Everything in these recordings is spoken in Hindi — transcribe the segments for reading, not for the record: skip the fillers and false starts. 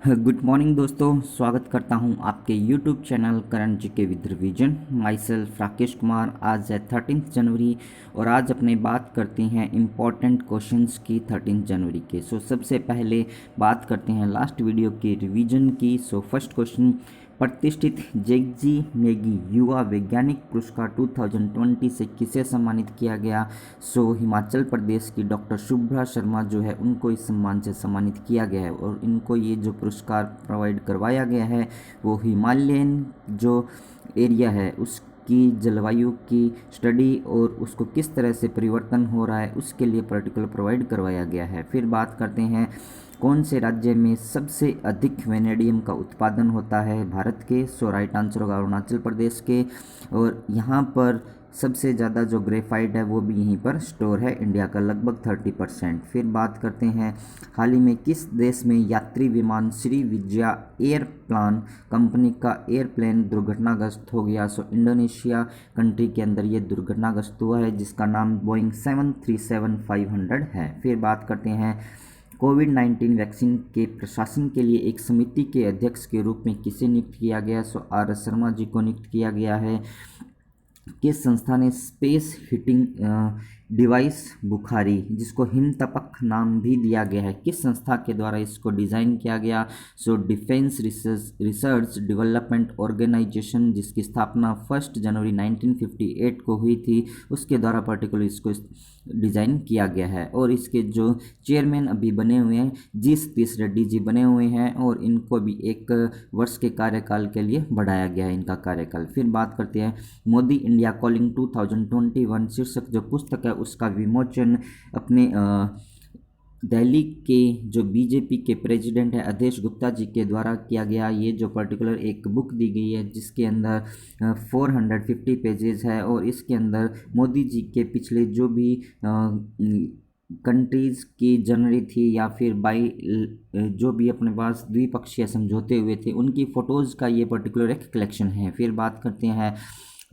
गुड मॉर्निंग दोस्तों, स्वागत करता हूं आपके यूट्यूब चैनल करण जी के with revision. My self Rakesh Kumar. आज है 13 जनवरी और आज अपने बात करते हैं इम्पॉर्टेंट क्वेश्चंस की 13 जनवरी के। सबसे पहले बात करते हैं लास्ट वीडियो के रिवीजन की। फर्स्ट क्वेश्चन, प्रतिष्ठित जेगजी नेगी युवा वैज्ञानिक पुरस्कार 2020 से किसे सम्मानित किया गया? हिमाचल प्रदेश की डॉक्टर शुभ्रा शर्मा जो है उनको इस सम्मान से सम्मानित किया गया है और इनको ये जो पुरस्कार प्रोवाइड करवाया गया है वो हिमालयन जो एरिया है उसकी जलवायु की स्टडी और उसको किस तरह से परिवर्तन हो रहा है उसके लिए पर्टिकुलर प्रोवाइड करवाया गया है। फिर बात करते हैं कौन से राज्य में सबसे अधिक वेनेडियम का उत्पादन होता है भारत के? राइट आंसर होगा अरुणाचल प्रदेश के। और यहाँ पर सबसे ज़्यादा जो ग्रेफाइट है वो भी यहीं पर स्टोर है, इंडिया का लगभग 30%। फिर बात करते हैं हाल ही में किस देश में यात्री विमान श्री विजया एयरप्लान कंपनी का एयरप्लेन दुर्घटनाग्रस्त हो गया? इंडोनेशिया कंट्री के अंदर ये दुर्घटनाग्रस्त हुआ है जिसका नाम बोइंग 737-500 है। फिर बात करते हैं कोविड-19 वैक्सीन के प्रशासन के लिए एक समिति के अध्यक्ष के रूप में किसे नियुक्त किया गया? आर एस शर्मा जी को नियुक्त किया गया है। किस संस्था ने स्पेस हीटिंग डिवाइस बुखारी जिसको हिमतपक नाम भी दिया गया है, किस संस्था के द्वारा इसको डिज़ाइन किया गया? डिफेंस रिसर्च डेवलपमेंट ऑर्गेनाइजेशन जिसकी स्थापना 1 जनवरी 1958 को हुई थी उसके द्वारा पर्टिकुलर इसको डिज़ाइन किया गया है। और इसके जो चेयरमैन अभी बने हुए हैं जी सतीश रेड्डी जी बने हुए हैं और इनको भी 1 वर्ष के कार्यकाल के लिए बढ़ाया गया है इनका कार्यकाल। फिर बात करते हैं मोदी इंडिया कॉलिंग 2021 शीर्षक जो पुस्तक है उसका विमोचन अपने दिल्ली के जो बीजेपी के प्रेसिडेंट है अधेश गुप्ता जी के द्वारा किया गया। ये जो पर्टिकुलर एक बुक दी गई है जिसके अंदर 450 पेजेस है और इसके अंदर मोदी जी के पिछले जो भी कंट्रीज़ की जनरी थी या फिर बाई जो भी अपने पास द्विपक्षीय समझौते हुए थे उनकी फ़ोटोज़ का ये पर्टिकुलर एक कलेक्शन है। फिर बात करते हैं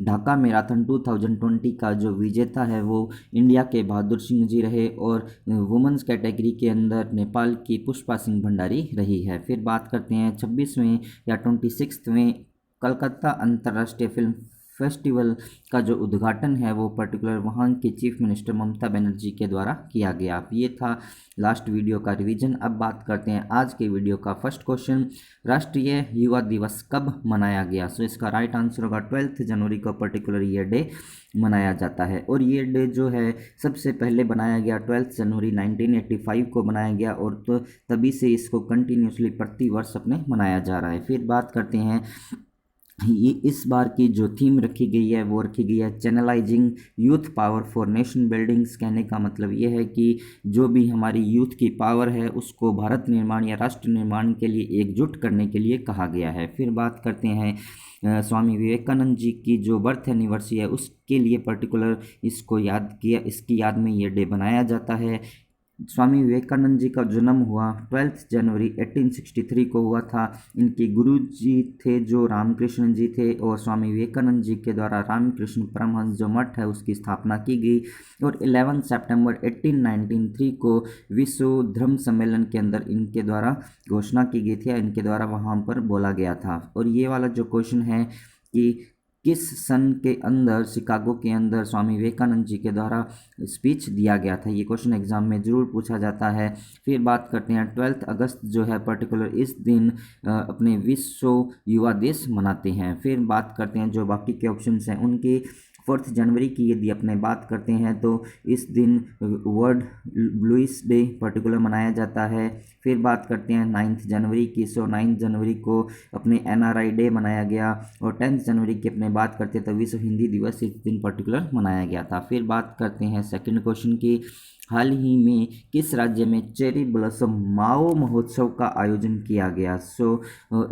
ढाका मैराथन 2020 का जो विजेता है वो इंडिया के बहादुर सिंह जी रहे और वुमेंस कैटेगरी के अंदर नेपाल की पुष्पा सिंह भंडारी रही है। फिर बात करते हैं 26वें या 26वें कलकत्ता अंतर्राष्ट्रीय फिल्म फेस्टिवल का जो उद्घाटन है वो पर्टिकुलर वहाँ के चीफ मिनिस्टर ममता बनर्जी के द्वारा किया गया। ये था लास्ट वीडियो का रिवीजन। अब बात करते हैं आज के वीडियो का फर्स्ट क्वेश्चन, राष्ट्रीय युवा दिवस कब मनाया गया? इसका राइट आंसर होगा 12 जनवरी को पर्टिकुलर ये डे मनाया जाता है। और ये डे जो है सबसे पहले बनाया गया 12 जनवरी 1985 को बनाया गया और तो तभी से इसको कंटिन्यूसली प्रति वर्ष अपने मनाया जा रहा है। फिर बात करते हैं ये इस बार की जो थीम रखी गई है वो रखी गई है channelising youth power for nation buildings. कहने का मतलब ये है कि जो भी हमारी यूथ की पावर है उसको भारत निर्माण या राष्ट्र निर्माण के लिए एकजुट करने के लिए कहा गया है। फिर बात करते हैं स्वामी विवेकानंद जी की जो बर्थ एनिवर्सरी है उसके लिए पर्टिकुलर इसको याद किया, इसकी याद में ये डे बनाया जाता है। स्वामी विवेकानंद जी का जन्म हुआ 12 जनवरी 1863 को हुआ था। इनके गुरु जी थे जो रामकृष्ण जी थे और स्वामी विवेकानंद जी के द्वारा रामकृष्ण परमहंस जो मठ है उसकी स्थापना की गई और 11 सितंबर 1893 को विश्व धर्म सम्मेलन के अंदर इनके द्वारा घोषणा की गई थी, इनके द्वारा वहाँ पर बोला गया था। और ये वाला जो क्वेश्चन है कि किस सन के अंदर शिकागो के अंदर स्वामी विवेकानंद जी के द्वारा स्पीच दिया गया था, ये क्वेश्चन एग्जाम में ज़रूर पूछा जाता है। फिर बात करते हैं 12 अगस्त जो है पर्टिकुलर इस दिन अपने विश्व युवा दिवस मनाते हैं। फिर बात करते हैं जो बाकी के ऑप्शंस हैं उनकी। 4 जनवरी की यदि अपने बात करते हैं तो इस दिन वर्ल्ड ब्लूइस डे पर्टिकुलर मनाया जाता है। फिर बात करते हैं 9 जनवरी की। 9 जनवरी को अपने NRI डे मनाया गया और 10 जनवरी की अपने बात करते हैं तो विश्व हिंदी दिवस इस दिन पर्टिकुलर मनाया गया था। फिर बात करते हैं सेकंड क्वेश्चन की, हाल ही में किस राज्य में चेरी ब्लॉसम माओ महोत्सव का आयोजन किया गया?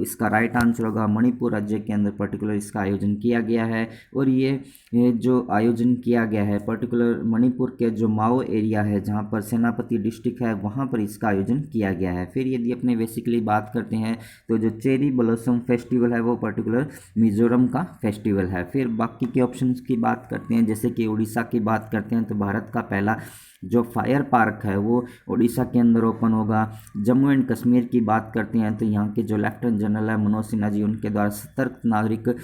इसका राइट आंसर होगा मणिपुर राज्य के अंदर पर्टिकुलर इसका आयोजन किया गया है। और ये जो आयोजन किया गया है पर्टिकुलर मणिपुर के जो माओ एरिया है जहाँ पर सेनापति डिस्ट्रिक्ट है वहाँ पर इसका आयोजन किया गया है। फिर यदि अपने बेसिकली बात करते हैं तो जो चेरी ब्लॉसम फेस्टिवल है वो पर्टिकुलर मिजोरम का फेस्टिवल है। फिर बाकी के ऑप्शंस की बात करते हैं, जैसे कि उड़ीसा की बात करते हैं तो भारत का पहला जो फायर पार्क है वो उड़ीसा के अंदर ओपन होगा। जम्मू एंड कश्मीर की बात करते हैं तो यहाँ के जो लेफ्टिनेंट जनरल है मनोज सिन्हा जी, उनके द्वारा सतर्क नागरिक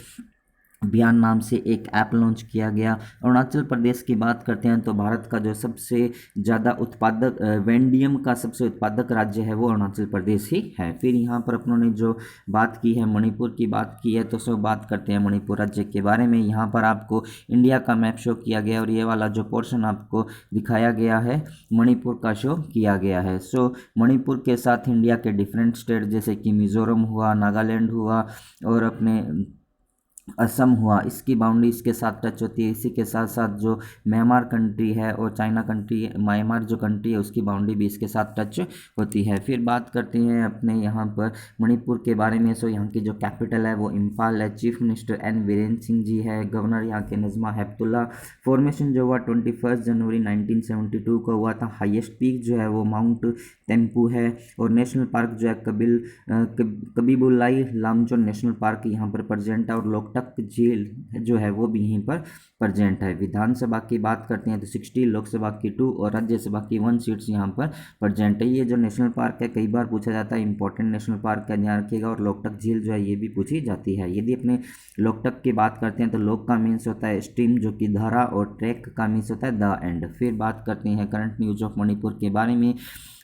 अभियान नाम से एक ऐप लॉन्च किया गया। अरुणाचल प्रदेश की बात करते हैं तो भारत का जो सबसे ज़्यादा उत्पादक वेंडियम का सबसे उत्पादक राज्य है वो अरुणाचल प्रदेश ही है। फिर यहाँ पर अपनों ने जो बात की है मणिपुर की बात की है, तो सब बात करते हैं मणिपुर राज्य के बारे में। यहाँ पर आपको इंडिया का मैप शो किया गया और ये वाला जो पोर्शन आपको दिखाया गया है मणिपुर का शो किया गया है। सो मणिपुर के साथ इंडिया के डिफरेंट स्टेट जैसे कि मिज़ोरम हुआ, नागालैंड हुआ और अपने असम हुआ, इसकी बाउंड्री इसके साथ टच होती है। इसी के साथ साथ जो म्यांमार कंट्री है और चाइना कंट्री, म्यांमार जो कंट्री है उसकी बाउंड्री भी इसके साथ टच होती है। फिर बात करते हैं अपने यहाँ पर मणिपुर के बारे में। सो यहाँ की जो कैपिटल है वो इम्फाल है। Chief minister N Virendra Singh ji है। गवर्नर यहाँ के नजमा हेपतुल्ला। फॉर्मेशन जो हुआ 21 जनवरी 1972 को हुआ था। हाईएस्ट पीक जो है वो माउंट तेम्पू है। और नेशनल पार्क जो है कबीबुल्लाई लामचोन नेशनल पार्क यहाँ पर प्रेजेंट है। और लोकटक झील जो है वो भी यहीं पर प्रेजेंट है। विधानसभा की बात करते हैं तो 60, लोकसभा की 2 और राज्यसभा की 1 सीट्स यहाँ पर प्रेजेंट है। ये जो नेशनल पार्क है कई बार पूछा जाता है, इंपॉर्टेंट नेशनल पार्क का ध्यान रखिएगा। और लोकटक झील जो है ये भी पूछी जाती है। यदि अपने लोकटक की बात करते हैं तो लोक का मीन्स होता है स्ट्रीम जो कि धारा, और ट्रैक का मीन्स होता है द एंड। फिर बात करते हैं करंट न्यूज ऑफ मणिपुर के बारे में।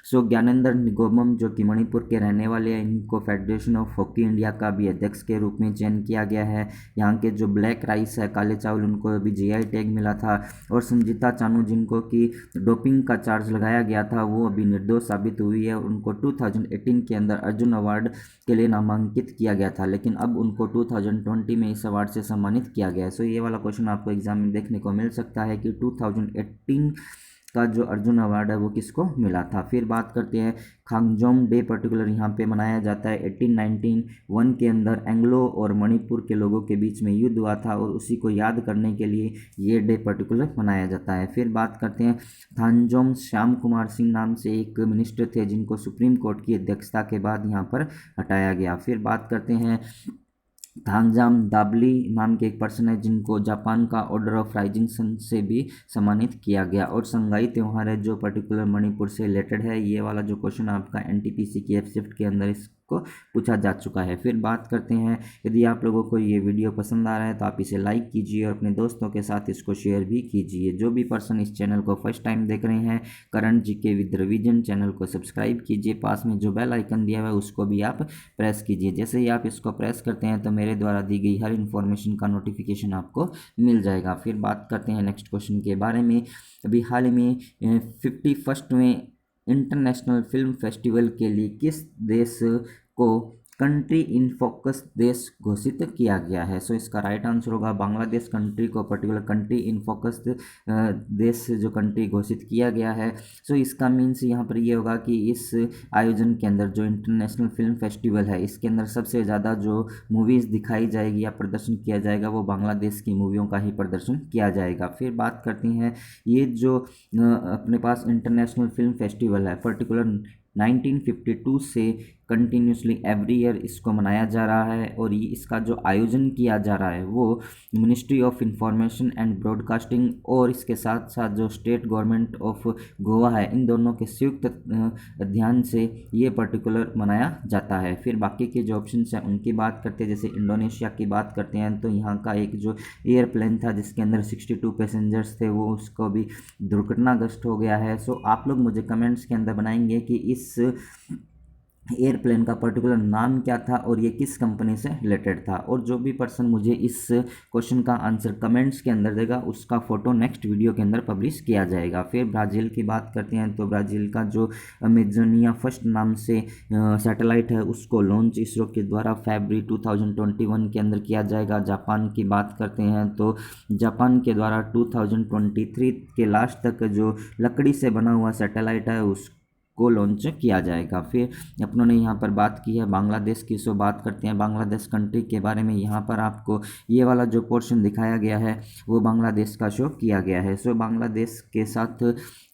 सो ज्ञानेंद्र निगोमम जो कि मणिपुर के रहने वाले हैं, इनको फेडरेशन ऑफ हॉकी इंडिया का भी अध्यक्ष के रूप में चयन किया गया है। यहाँ के जो ब्लैक राइस है, काले चावल, उनको अभी जीआई टैग मिला था। और संजीता चानू जिनको कि डोपिंग का चार्ज लगाया गया था वो अभी निर्दोष साबित हुई है। उनको 2018 के अंदर अर्जुन अवार्ड के लिए नामांकित किया गया था, लेकिन अब उनको 2020 में इस अवार्ड से सम्मानित किया गया है। सो ये वाला क्वेश्चन आपको एग्जाम में देखने को मिल सकता है कि 2018 का जो अर्जुन अवार्ड है वो किसको मिला था। फिर बात करते हैं खांगजोम डे, पर्टिकुलर यहाँ पे मनाया जाता है। 1891 के अंदर एंग्लो और मणिपुर के लोगों के बीच में युद्ध हुआ था और उसी को याद करने के लिए ये डे पर्टिकुलर मनाया जाता है। फिर बात करते हैं थांजोम श्याम कुमार सिंह नाम से एक मिनिस्टर थे जिनको सुप्रीम कोर्ट की अध्यक्षता के बाद यहाँ पर हटाया गया। फिर बात करते हैं थांगजाम दाबली नाम के एक पर्सन है जिनको जापान का ऑर्डर ऑफ राइजिंग सन से भी सम्मानित किया गया। और संगाई त्यौहार है जो पर्टिकुलर मणिपुर से रिलेटेड है। ये वाला जो क्वेश्चन आपका एनटीपीसी की एफ शिफ्ट के अंदर इसको पूछा जा चुका है। फिर बात करते हैं, यदि आप लोगों को ये वीडियो पसंद आ रहा है तो आप इसे लाइक कीजिए और अपने दोस्तों के साथ इसको शेयर भी कीजिए। जो भी पर्सन इस चैनल को फर्स्ट टाइम देख रहे हैं, current GK with revision channel को सब्सक्राइब कीजिए। पास में जो बेल आइकन दिया हुआ है उसको भी आप प्रेस कीजिए। जैसे ही आप इसको प्रेस करते हैं तो मेरे द्वारा दी गई हर इन्फॉर्मेशन का नोटिफिकेशन आपको मिल जाएगा। फिर बात करते हैं नेक्स्ट क्वेश्चन के बारे में। अभी हाल में 51वें इंटरनेशनल फिल्म फेस्टिवल के लिए किस देश को कंट्री इन फोकस देश घोषित किया गया है। सो इसका राइट आंसर होगा बांग्लादेश कंट्री को पर्टिकुलर कंट्री इन फोकस देश से जो कंट्री घोषित किया गया है। सो इसका मीन्स यहाँ पर ये होगा कि इस आयोजन के अंदर जो इंटरनेशनल फिल्म फेस्टिवल है इसके अंदर सबसे ज़्यादा जो मूवीज़ दिखाई जाएगी या प्रदर्शन किया जाएगा वो बांग्लादेश की मूवियों का ही प्रदर्शन किया जाएगा। फिर बात करते हैं ये जो अपने पास इंटरनेशनल फिल्म फेस्टिवल है पर्टिकुलर 1952 से कंटिन्यूसली एवरी ईयर इसको मनाया जा रहा है। और ये इसका जो आयोजन किया जा रहा है वो ministry of information and broadcasting और इसके साथ साथ जो स्टेट गवर्नमेंट ऑफ गोवा है, इन दोनों के संयुक्त ध्यान से ये पर्टिकुलर मनाया जाता है। फिर बाकी के जो ऑप्शन हैं उनकी बात करते हैं। जैसे इंडोनेशिया की बात करते हैं तो यहाँ का एक जो एयरप्लेन था जिसके अंदर 62 पैसेंजर्स थे वो उसको भी दुर्घटनाग्रस्त हो गया है। सो आप लोग मुझे कमेंट्स के अंदर बनाएंगे कि इस एयरप्लेन का पर्टिकुलर नाम क्या था और ये किस कंपनी से रिलेटेड था। और जो भी पर्सन मुझे इस क्वेश्चन का आंसर कमेंट्स के अंदर देगा उसका फ़ोटो नेक्स्ट वीडियो के अंदर पब्लिश किया जाएगा। फिर ब्राज़ील की बात करते हैं तो ब्राज़ील का जो अमेजोनिया फर्स्ट नाम से सैटेलाइट है उसको लॉन्च इसरो के द्वारा फरवरी 2021 के अंदर किया जाएगा। जापान की बात करते हैं तो जापान के द्वारा 2023 के लास्ट तक जो लकड़ी से बना हुआ सैटेलाइट है को लॉन्च किया जाएगा। फिर अपनों ने यहाँ पर बात की है बांग्लादेश की, सो बात करते हैं बांग्लादेश कंट्री के बारे में। यहाँ पर आपको ये वाला जो पोर्शन दिखाया गया है वो बांग्लादेश का शो किया गया है। सो बांग्लादेश के साथ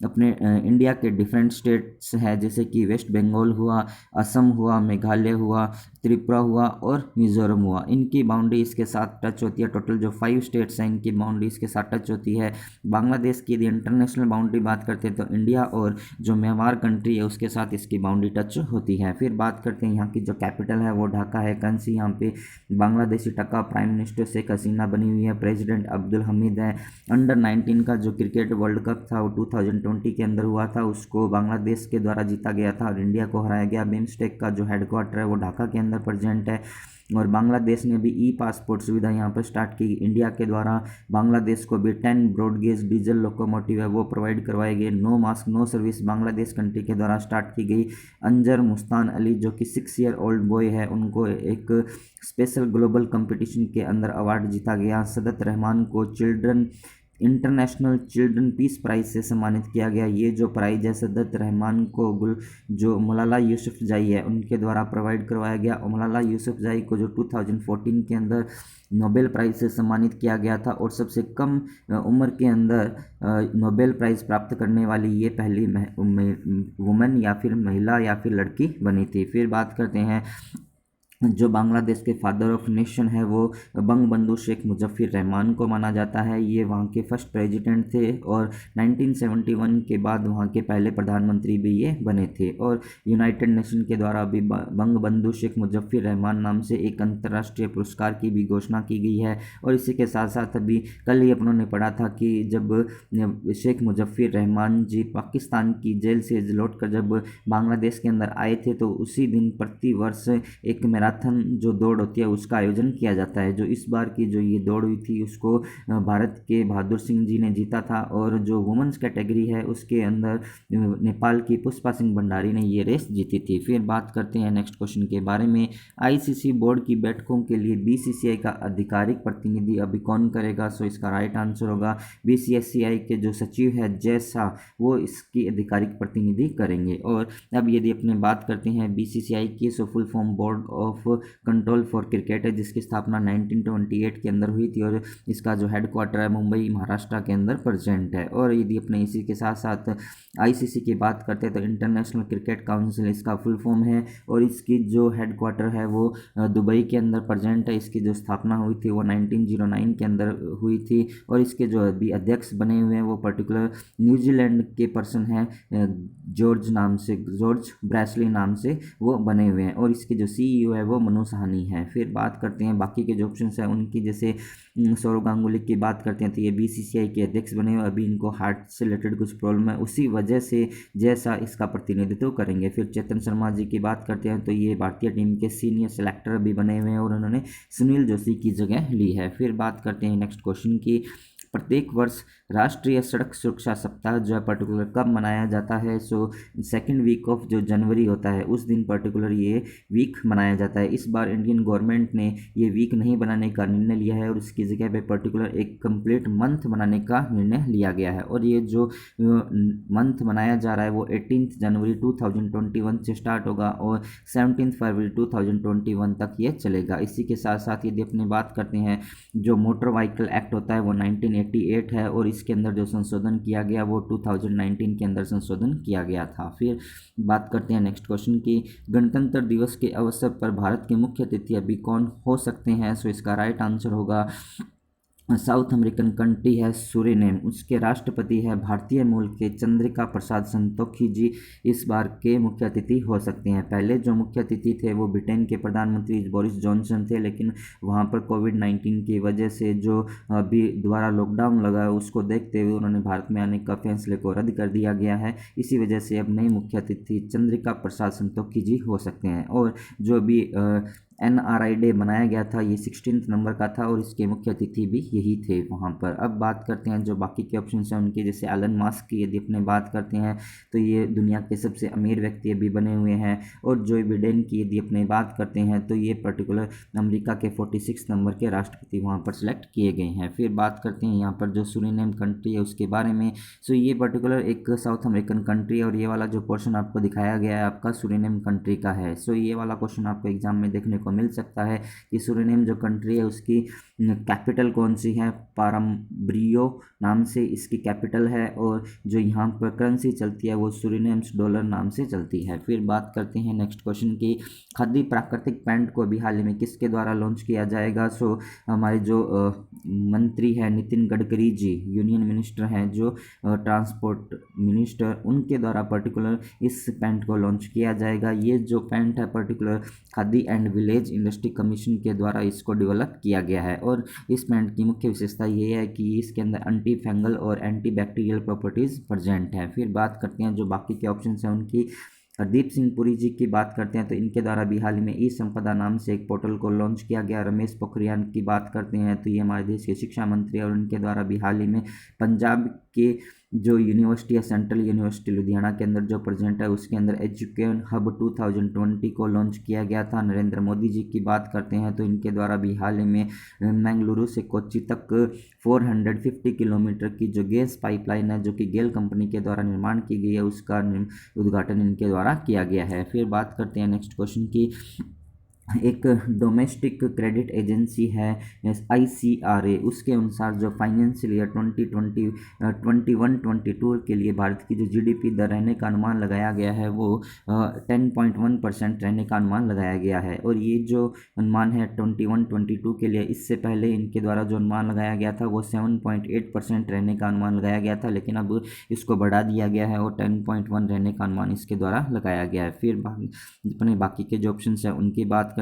अपने इंडिया के डिफरेंट स्टेट्स हैं, जैसे कि वेस्ट बंगाल हुआ, असम हुआ, मेघालय हुआ, त्रिपुरा हुआ और मिज़ोरम हुआ। इनकी बाउंड्री इसके साथ टच होती है। टोटल जो 5 स्टेट्स हैं इनकी बाउंड्री इसके साथ टच होती है। बांग्लादेश की यदि इंटरनेशनल बाउंड्री बात करते हैं तो इंडिया और जो म्यांमार कंट्री है उसके साथ इसकी बाउंड्री टच होती है। फिर बात करते हैं यहाँ की जो कैपिटल है वो ढाका है। करेंसी यहाँ पे बांग्लादेशी टका, प्राइम मिनिस्टर शेख हसीना बनी हुई है, प्रेसिडेंट अब्दुल हमीद है। अंडर 19 का जो क्रिकेट वर्ल्ड कप था वो 2020 के अंदर हुआ था, उसको बांग्लादेश के द्वारा जीता गया था और इंडिया को हराया गया। बिम्स्टेक का जो हेडक्वार्टर है वो ढाका के अंदर प्रेजेंट है। और बांग्लादेश ने भी ई पासपोर्ट सुविधा यहाँ पर स्टार्ट की इंडिया के द्वारा। बांग्लादेश को भी 10 ब्रॉडगेज डीजल लोकोमोटिव है वो प्रोवाइड करवाए गए। No mask no service Bangladesh country के द्वारा स्टार्ट की गई। अंजर मुस्तान अली जो कि 6 ईयर ओल्ड बॉय है, उनको एक स्पेशल ग्लोबल कंपटीशन के अंदर अवार्ड जीता गया। सदत रहमान को इंटरनेशनल चिल्ड्रन पीस प्राइज़ से सम्मानित किया गया। ये जो प्राइज़ है सदत रहमान को जो मलाला यूसुफजई है उनके द्वारा प्रोवाइड करवाया गया। और मलाला यूसुफजई को जो 2014 के अंदर नोबेल प्राइज़ से सम्मानित किया गया था और सबसे कम उम्र के अंदर नोबेल प्राइज़ प्राप्त करने वाली ये पहली वुमेन या फिर महिला या फिर लड़की बनी थी। फिर बात करते हैं जो बांग्लादेश के फादर ऑफ नेशन है वो बंगबंधु शेख मुजफ्फर रहमान को माना जाता है। ये वहाँ के फर्स्ट प्रेसिडेंट थे और 1971 के बाद वहाँ के पहले प्रधानमंत्री भी ये बने थे। और यूनाइटेड नेशन के द्वारा भी बंगबंधु शेख मुजफ्फर रहमान नाम से एक अंतर्राष्ट्रीय पुरस्कार की भी घोषणा की गई है। और इसी के साथ साथ अभी कल ही अपनों ने पढ़ा था कि जब शेख मुजफ्फर रहमान जी पाकिस्तान की जेल से लौट कर जब बांग्लादेश के अंदर आए थे तो उसी दिन प्रतिवर्ष एक मैराथन जो दौड़ होती है उसका आयोजन किया जाता है। जो इस बार की जो ये दौड़ हुई थी उसको भारत के बहादुर सिंह जी ने जीता था। और जो वुमेंस कैटेगरी है उसके अंदर नेपाल की पुष्पा सिंह भंडारी ने ये रेस जीती थी। फिर बात करते हैं नेक्स्ट क्वेश्चन के बारे में। आईसीसी बोर्ड की बैठकों के लिए बीसीसीआई का आधिकारिक प्रतिनिधि अभी कौन करेगा? सो इसका राइट आंसर होगा बीसीसीआई के जो सचिव है जय शाह, वो इसकी आधिकारिक प्रतिनिधि करेंगे। और अब यदि अपने बात करते हैं बीसीसीआई की, so full form board of control for cricket है, जिसकी स्थापना 1928 के अंदर हुई थी और इसका जो हेडक्वार्टर है मुंबई महाराष्ट्र के अंदर प्रेजेंट है। और यदि अपने इसी के साथ साथ आईसीसी की बात करते हैं तो इंटरनेशनल क्रिकेट काउंसिल इसका फुल फॉर्म है और इसकी जो हेडक्वार्टर है वो दुबई के अंदर प्रेजेंट है। इसकी जो स्थापना हुई थी वो 1909 के अंदर हुई थी और इसके जो अभी अध्यक्ष बने हुए हैं वो पर्टिकुलर न्यूजीलैंड के पर्सन हैं, जॉर्ज ब्रैसली नाम से वो बने हुए हैं। और इसके जो सीईओ है वो मनु साहनी है। फिर बात करते हैं बाकी के जो ऑप्शंस हैं उनकी, जैसे सौरव गांगुली की बात करते हैं तो ये बीसीसीआई के अध्यक्ष बने हुए, अभी इनको हार्ट से रिलेटेड कुछ प्रॉब्लम है, उसी वजह से जैसा इसका प्रतिनिधित्व करेंगे। फिर चेतन शर्मा जी की बात करते हैं तो ये भारतीय टीम के सीनियर सेलेक्टर भी बने हुए हैं और उन्होंने सुनील जोशी की जगह ली है। फिर बात करते हैं नेक्स्ट क्वेश्चन की, प्रत्येक वर्ष राष्ट्रीय सड़क सुरक्षा सप्ताह जो है पर्टिकुलर कब मनाया जाता है? सो सेकेंड वीक ऑफ जो जनवरी होता है उस दिन पर्टिकुलर ये वीक मनाया जाता है। इस बार इंडियन गवर्नमेंट ने ये वीक नहीं बनाने का निर्णय लिया है और इसकी जगह पे पर्टिकुलर एक कंप्लीट मंथ बनाने का निर्णय लिया गया है। और ये जो मंथ मनाया जा रहा है वो 18 जनवरी 2021 से स्टार्ट होगा और 17 फरवरी 2021 तक ये चलेगा। इसी के साथ साथ यदि अपनी बात करते हैं जो मोटर व्हीकल एक्ट होता है वो 1988 है और इसके अंदर जो संशोधन किया गया वो 2019 के अंदर संशोधन किया गया था। फिर बात करते हैं नेक्स्ट क्वेश्चन की, गणतंत्र दिवस के अवसर पर भारत के मुख्य अतिथि अभी कौन हो सकते हैं? सो इसका राइट आंसर होगा साउथ अमेरिकन कंट्री है सूरीनेम, उसके राष्ट्रपति है भारतीय मूल के चंद्रिका प्रसाद संतोखी जी इस बार के मुख्य अतिथि हो सकते हैं। पहले जो मुख्य अतिथि थे वो ब्रिटेन के प्रधानमंत्री बोरिस जॉनसन थे, लेकिन वहां पर कोविड-19 की वजह से जो अभी दोबारा लॉकडाउन लगा है उसको देखते हुए उन्होंने भारत में आने का फैसले को रद्द कर दिया गया है। इसी वजह से अब नए मुख्य अतिथि चंद्रिका प्रसाद संतोखी जी हो सकते हैं। और जो भी NRI डे मनाया गया था, ये 16 नंबर का था और इसके मुख्य अतिथि भी यही थे वहाँ पर। अब बात करते हैं जो बाकी के ऑप्शन हैं उनके, जैसे एलन मास्क की यदि अपने बात करते हैं तो ये दुनिया के सबसे अमीर व्यक्ति अभी बने हुए हैं, और जो बिडेन की यदि अपने बात करते हैं तो ये पर्टिकुलर अमेरिका के 46 नंबर के राष्ट्रपति वहाँ पर सिलेक्ट किए गए हैं। फिर बात करते हैं यहाँ पर जो सूरीनेम कंट्री है उसके बारे में। सो ये पर्टिकुलर एक साउथ अमेरिकन कंट्री है, और ये वाला जो पोर्शन आपको दिखाया गया है आपका सूरीनेम कंट्री का है। सो ये वाला क्वेश्चन आपको एग्जाम में देखने को मिल सकता है कि सूरीनेम जो कंट्री है उसकी कैपिटल कौन सी है। पाराम्ब्रियो नाम से इसकी कैपिटल है, और जो यहाँ पर करेंसी चलती है वो सूरीनेम्स डॉलर नाम से चलती है। फिर बात करते हैं नेक्स्ट क्वेश्चन की, खादी प्राकृतिक पैंट को अभी हाल ही में किसके द्वारा लॉन्च किया जाएगा। सो हमारे जो मंत्री है नितिन गडकरी जी, यूनियन मिनिस्टर हैं जो ट्रांसपोर्ट मिनिस्टर, उनके द्वारा पर्टिकुलर इस पैंट को लॉन्च किया जाएगा। ये जो पैंट है particular khadi and village industry commission के द्वारा इसको डेवलप किया गया है, और इस पैंट की मुख्य विशेषता ये है कि इसके अंदर एंटी फंगल और एंटी बैक्टीरियल प्रॉपर्टीज़ प्रेजेंट है। फिर बात करते हैं जो बाकी के ऑप्शन हैं उनकी। हरदीप सिंह पुरी जी की बात करते हैं तो इनके द्वारा भी हाल ही में ई संपदा नाम से एक पोर्टल को लॉन्च किया गया। रमेश पोखरियाल की बात करते हैं तो ये हमारे देश के शिक्षा मंत्री, और उनके द्वारा भी हाल ही में पंजाब के जो यूनिवर्सिटी है सेंट्रल यूनिवर्सिटी लुधियाना के अंदर जो प्रेजेंट है उसके अंदर एजुकेशन हब 2020 को लॉन्च किया गया था। नरेंद्र मोदी जी की बात करते हैं तो इनके द्वारा भी हाल ही में मंगलुरु से कोच्चि तक 450 किलोमीटर की जो गैस पाइपलाइन है जो कि गेल कंपनी के द्वारा निर्माण की गई है उसका उद्घाटन इनके द्वारा किया गया है। फिर बात करते हैं नेक्स्ट क्वेश्चन की, एक डोमेस्टिक क्रेडिट एजेंसी है ICRA, उसके अनुसार जो फाइनेंशियल ईयर 2021-22 के लिए भारत की जो GDP दर रहने का अनुमान लगाया गया है वो 10.1% रहने का अनुमान लगाया गया है। और ये जो अनुमान है 21-22 के लिए, इससे पहले इनके द्वारा जो अनुमान लगाया गया था वो 7.8% रहने का अनुमान लगाया गया था, लेकिन अब इसको बढ़ा दिया गया है और 10.1 रहने का अनुमान इसके द्वारा लगाया गया है। फिर अपने बाकी के जो ऑप्शन हैं उनकी बात करते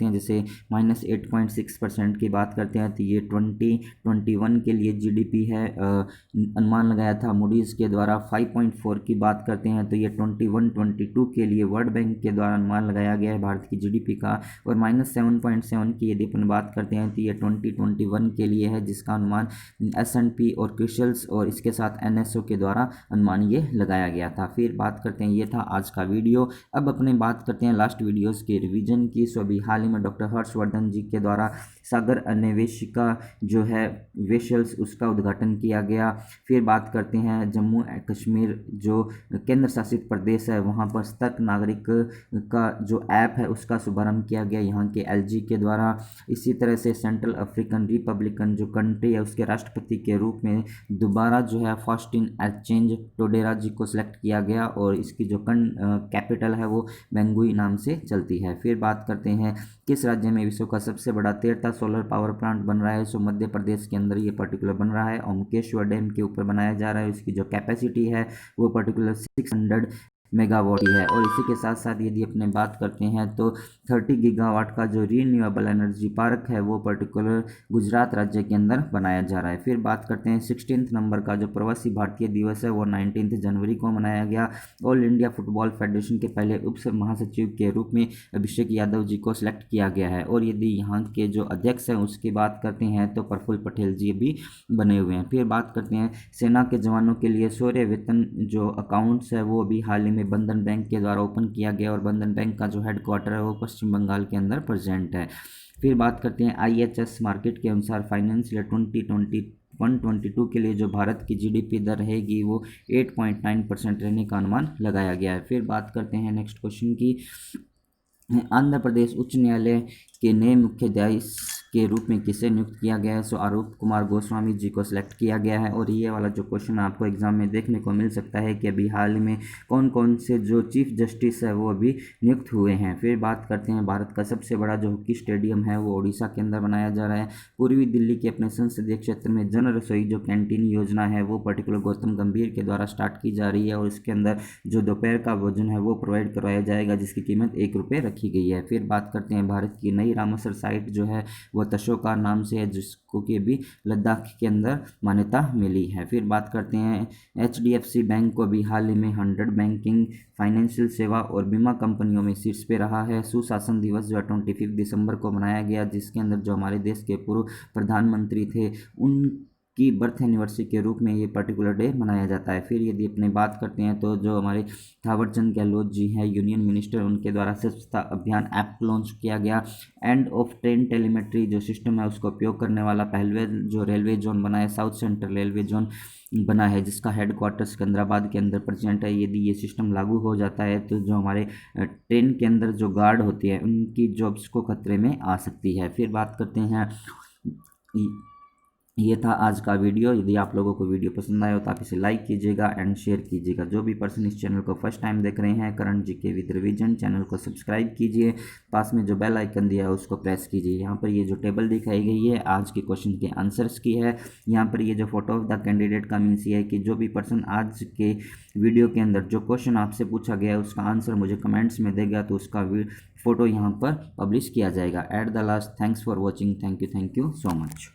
हैं, जैसे -8.6% की बात करते हैं तो ये 2021 के लिए GDP है, अनुमान लगाया था मूडीज़ के द्वारा। 5.4 की बात करते हैं तो ये 21-22 के लिए वर्ल्ड बैंक के द्वारा अनुमान लगाया गया है भारत की GDP का। और -7.7 की यदि अपन बात करते हैं तो ये 2021 के लिए है, जिसका अनुमान S&P और क्रिसल्स और इसके साथ NSO के द्वारा अनुमान ये लगाया गया था। फिर बात करते हैं, ये था आज का वीडियो। अब अपने बात करते हैं लास्ट वीडियोज़ के रिवीजन की। सो अभी हाल ही में डॉक्टर हर्षवर्धन जी के द्वारा सागर अन्वेषिका जो है वेशल्स उसका उद्घाटन किया गया। फिर बात करते हैं जम्मू कश्मीर जो केंद्र शासित प्रदेश है वहाँ पर सतर्क नागरिक का जो ऐप है उसका शुभारंभ किया गया यहाँ के LG के द्वारा। इसी तरह से सेंट्रल अफ्रीकन रिपब्लिकन जो कंट्री है उसके राष्ट्रपति के रूप में दोबारा जो है फास्टिन एक्सचेंज टोडेरा जी को सिलेक्ट किया गया, और इसकी जो कैपिटल है वो बेंगुई नाम से चलती है। फिर बात करते हैं किस राज्य में विश्व का सबसे बड़ा तैरता सोलर पावर प्लांट बन रहा है। सो मध्य प्रदेश के अंदर ये पर्टिकुलर बन रहा है, ओमकेश्वर डैम के ऊपर बनाया जा रहा है। उसकी जो कैपेसिटी है वो पर्टिकुलर 600 मेगावाट की है। और इसी के साथ साथ यदि अपने बात करते हैं तो 30 गीगावाट का जो रीन्यूएबल एनर्जी पार्क है वो पर्टिकुलर गुजरात राज्य के अंदर बनाया जा रहा है। फिर बात करते हैं 16 नंबर का जो प्रवासी भारतीय दिवस है वो 19 जनवरी को मनाया गया। ऑल इंडिया फुटबॉल फेडरेशन के पहले उप महासचिव के रूप में अभिषेक यादव जी को सिलेक्ट किया गया है। और यदि यहाँ के जो अध्यक्ष हैं उसकी बात करते हैं तो प्रफुल्ल पटेल जी भी बने हुए हैं। फिर बात करते हैं सेना के जवानों के लिए शौर्य वेतन जो अकाउंट्स है वो अभी हाल ही में बंधन बैंक के द्वारा ओपन किया गया, और बंधन बैंक का जो हेडक्वार्टर है वो पश्चिम बंगाल के अंदर प्रेजेंट है। फिर बात करते हैं IHS मार्केट के अनुसार फाइनेंशियल 2021-22 के लिए जो भारत की GDP दर रहेगी वो 8.9% रहने का अनुमान लगाया गया है। फिर बात करते हैं नेक्स्ट क्वेश्चन की, आंध्र प्रदेश उच्च न्यायालय के नए मुख्याधीश के रूप में किसे नियुक्त किया गया है। सो आरूप कुमार गोस्वामी जी को सिलेक्ट किया गया है। और ये वाला जो क्वेश्चन आपको एग्जाम में देखने को मिल सकता है कि अभी हाल में कौन कौन से जो चीफ जस्टिस है वो अभी नियुक्त हुए हैं। फिर बात करते हैं भारत का सबसे बड़ा जो हॉकी स्टेडियम है वो उड़ीसा के अंदर बनाया जा रहा है। पूर्वी दिल्ली के अपने संसदीय क्षेत्र में जन रसोई जो कैंटीन योजना है वो पर्टिकुलर गौतम गंभीर के द्वारा स्टार्ट की जा रही है, और इसके अंदर जो दोपहर का भोजन है वो प्रोवाइड करवाया जाएगा जिसकी कीमत ₹1 रखी गई है। फिर बात करते हैं भारत की नई रामसर साइट जो है वो वो तशोका नाम से है, जिसको कि अभी लद्दाख के अंदर मान्यता मिली है। फिर बात करते हैं HDFC बैंक को भी हाल ही में 100 बैंकिंग, फाइनेंशियल सेवा और बीमा कंपनियों में शीर्ष पे रहा है। सुशासन दिवस जो 25 दिसंबर को मनाया गया, जिसके अंदर जो हमारे देश के पूर्व प्रधानमंत्री थे उनकी बर्थ एनिवर्सरी के रूप में ये पर्टिकुलर डे मनाया जाता है। फिर यदि अपनी बात करते हैं तो जो हमारे थावरचंद गहलोत जी हैं यूनियन मिनिस्टर, उनके द्वारा स्वच्छता अभियान ऐप लॉन्च किया गया। एंड ऑफ ट्रेन टेलीमेट्री जो सिस्टम है उसका उपयोग करने वाला पहले जो रेलवे जोन बना है, साउथ सेंट्रल रेलवे जोन बना है, जिसका हेडक्वार्टर सिकंदराबाद के अंदर प्रेजेंट है। यदि ये सिस्टम लागू हो जाता है तो जो हमारे ट्रेन के अंदर जो गार्ड होती है उनकी जॉब्स को खतरे में आ सकती है। फिर बात करते हैं, ये था आज का वीडियो। यदि आप लोगों को वीडियो पसंद आया हो तो आप इसे लाइक कीजिएगा एंड शेयर कीजिएगा। जो भी पर्सन इस चैनल को फर्स्ट टाइम देख रहे हैं, current GK with revision channel को सब्सक्राइब कीजिए, पास में जो बेल आइकन दिया है उसको प्रेस कीजिए। यहाँ पर ये जो टेबल दिखाई गई है आज के क्वेश्चन के आंसर्स की है। यहाँ पर ये जो फोटो ऑफ द कैंडिडेट का मीन्स ये है कि जो भी पर्सन आज के वीडियो के अंदर जो क्वेश्चन आपसे पूछा गया है उसका आंसर मुझे कमेंट्स में देगा तो उसका फोटो यहाँ पर पब्लिश किया जाएगा। At the last, thanks for watching, thank you so much.